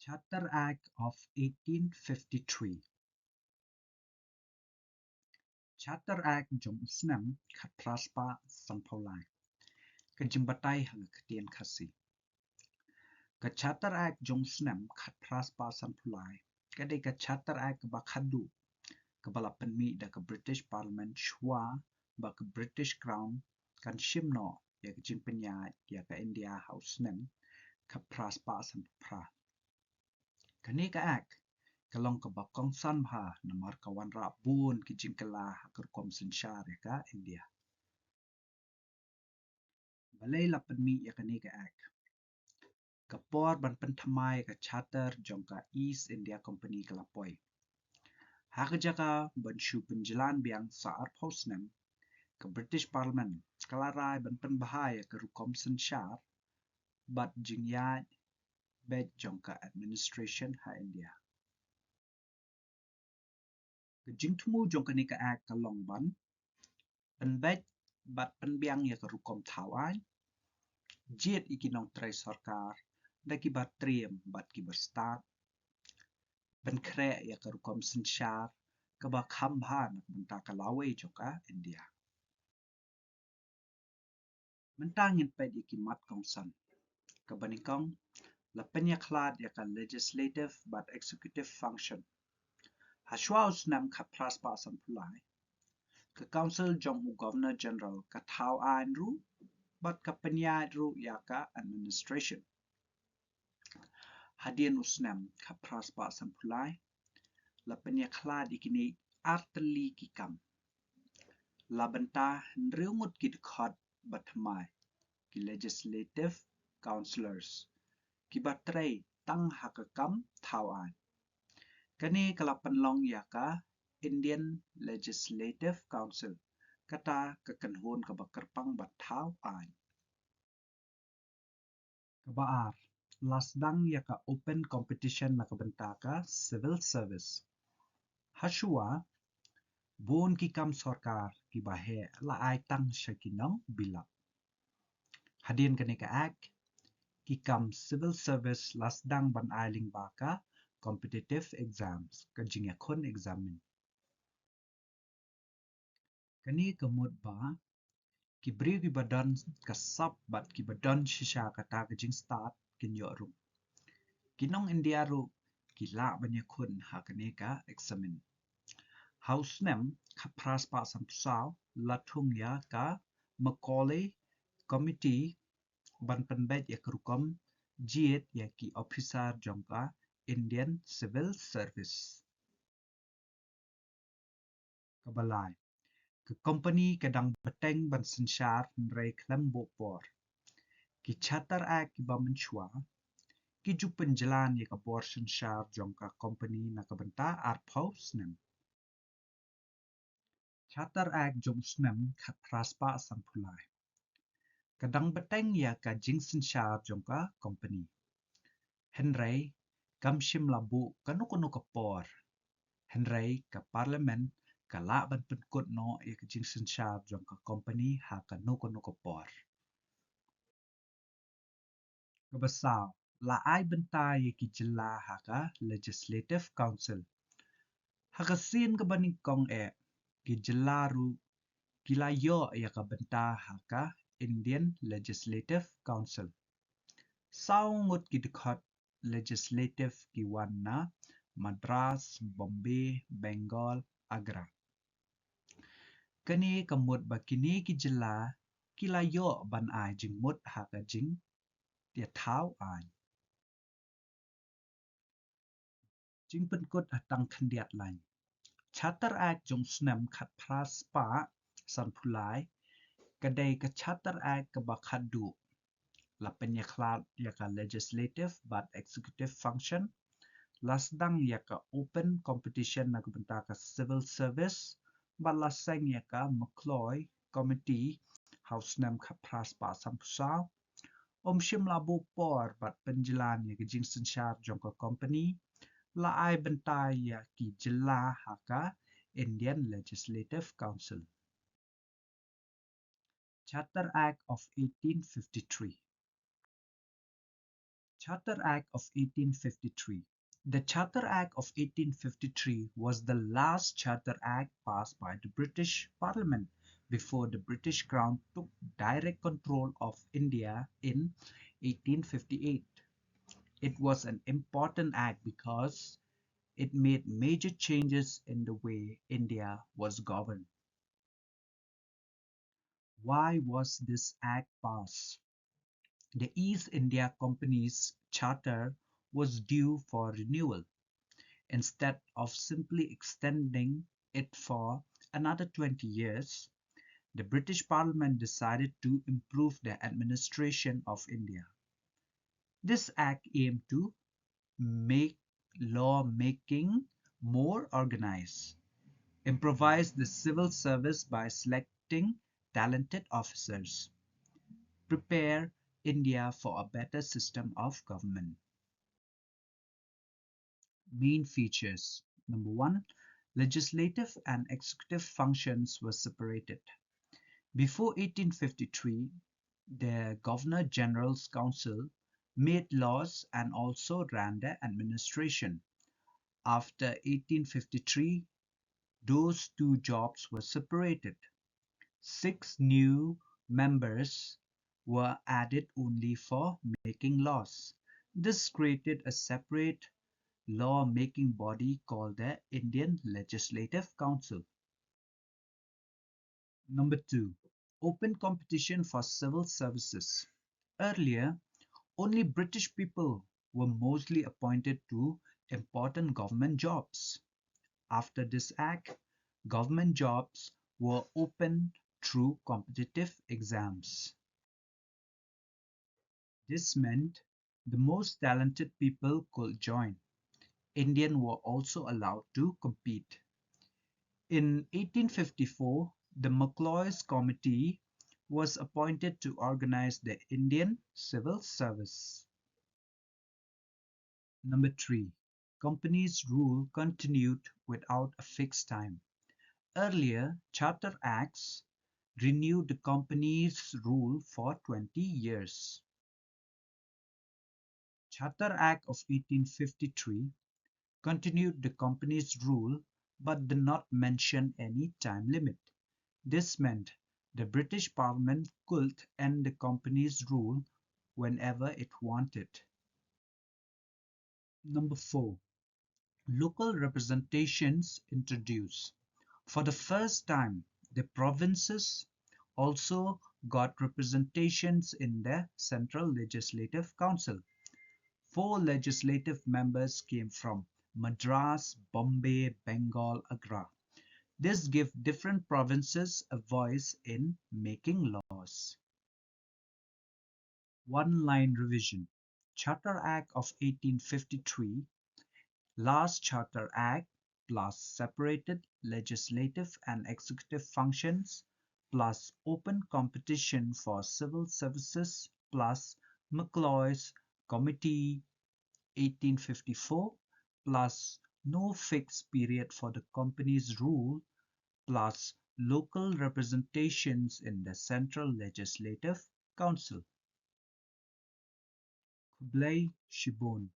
Charter Act of 1853 Charter Act jong usnam khat praspa sanpaulai ka jimbatai hang ketian khasi ka Charter Act jong usnam khat praspa sanpaulai ka de ka Charter Act ba khadu ka bala penmi da ka British Parliament shwa ba ka British Crown kan shimno ya ka jimpenya ya ka India House nem ka praspa sanpra kani ka act kalong ka bakong sanbha na markawan ra bun ki jingkala hakar kom sensyar ya ka India. Balay la penmi ya kani ka act. Kapor ban pentamai ka charter jong ka East India Company kalapoy. Haka jaka ban shu penjalan biang saar posnem ka British Parliament kalarai ban penbahaya ka rukom sensyar bat jingyat bet jong ka administration ha India. Jingtumu jong kani ka act kalong ban penbet bat penbiang ya ka rukom tawai jiet ikinong trai sarkar da ki bat triem bat ki berstat penkre ya ka rukom sensyar ka ba khambhan menta ka lawe joka India mentangin ped ikin mat kongsan ka banikong la penyaklat ya ka legislative but executive function haswa usnam ka praspa sampulai ka council jong governor general ka thau an ru bat ka penyat ru ya ka administration hadian usnam ka praspa sampulai la penyaklat ikini arteli kikam la bentah nriungut ki dekhot batmai ki legislative councillors ki batrei tang hakakam thawan kani kalapan long yaka Indian Legislative Council kata kekenhun ka bakerpang bathau an kabaar lasdang yaka open competition na kabentaka civil service hasua bun ki kam sarkar ki bahe la ai tang shakinong bilak hadin kani ka act ki kam civil service lasdang ban ailing baka competitive exams ka jingyakon examin kani kemut ba ki bri ki badan kasap bat ki badan shisha kata ka jing start kinyo ru kinong India ru ki la banyakun ha kani ka examin House nem ka praspa sampusau latung ya ka Macaulay Committee ban penbet ya kerukom jiet ya ki officer jongka Indian Civil Service. Kabalai ke company kadang beteng ban sensyar nrei klem bopor. Ki Charter Act ki ba menshua ki ju penjalan ya ka bor sensyar jongka company na kabenta arpaus nem. Charter Act jong snem kat praspa sampulai. Kadang beteng ya ka jing sensyar jongka company. Henrei kamshim labu kanu kapor. Henrei ka parliament ka la ban penkut no ya ka jing sensyar jongka company ha kanu kapor. Kabasau la ai benta ya ki jela ha ka legislative council. Ha ka sin ka banikong ki jelaru kila yo ya ka benta ha ka Indian Legislative Council. Saungut ki dekat legislative ki wana Madras, Bombay, Bengal, Agra. Kani kemut bakini ki jela kila yo ban ai jing mut ha ka jing dia tau ai. Jing penkut atang kendiat lain. Charter Act jong snem kat praspa sanpulai kadai ke Charter Act ke bakhadu la penyaklat ya ka legislative but executive function lasdang ya ka open competition na kubenta ka civil service balaseng ya ka Macaulay Committee House nem ka praspa sampusau shim labu por bat penjalan ya ka jing sensyar jong ka company la ai benta ya ki jela ha ka Indian Legislative Council. Charter Act of 1853 Charter Act of 1853. The Charter Act of 1853 was the last Charter Act passed by the British Parliament before the British Crown took direct control of India in 1858. It was an important act because it made major changes in the way India was governed. Why was this act passed? The East India Company's charter was due for renewal. Instead of simply extending it for another 20 years, the British Parliament decided to improve the administration of India. This act aimed to make lawmaking more organized, improvise the civil service by selecting talented officers, prepare India for a better system of government. Main features. Number one, legislative and executive functions were separated. Before 1853, the Governor General's Council made laws and also ran the administration. After 1853, those two jobs were separated. 6 new members were added only for making laws. This created a separate law-making body called the Indian Legislative Council. Number 2. Open competition for civil services. Earlier, only British people were mostly appointed to important government jobs. After this act, government jobs were opened through competitive exams. This meant the most talented people could join. Indians were also allowed to compete. In 1854, the Macleoys Committee was appointed to organize the Indian civil service. Number 3. Companies' rule continued without a fixed time. Earlier Charter Acts renewed the company's rule for 20 years. Charter Act of 1853 continued the company's rule but did not mention any time limit. This meant the British Parliament could end the company's rule whenever it wanted. Number 4. Local representations introduced. For the first time, the provinces also got representations in the Central Legislative Council. 4 legislative members came from Madras, Bombay, Bengal, Agra. This gave different provinces a voice in making laws. One-line revision. Charter Act of 1853, last Charter Act plus separated legislative and executive functions plus open competition for civil services plus Macleoys Committee 1854 plus no fixed period for the company's rule plus local representations in the Central Legislative Council. Kublai Shibon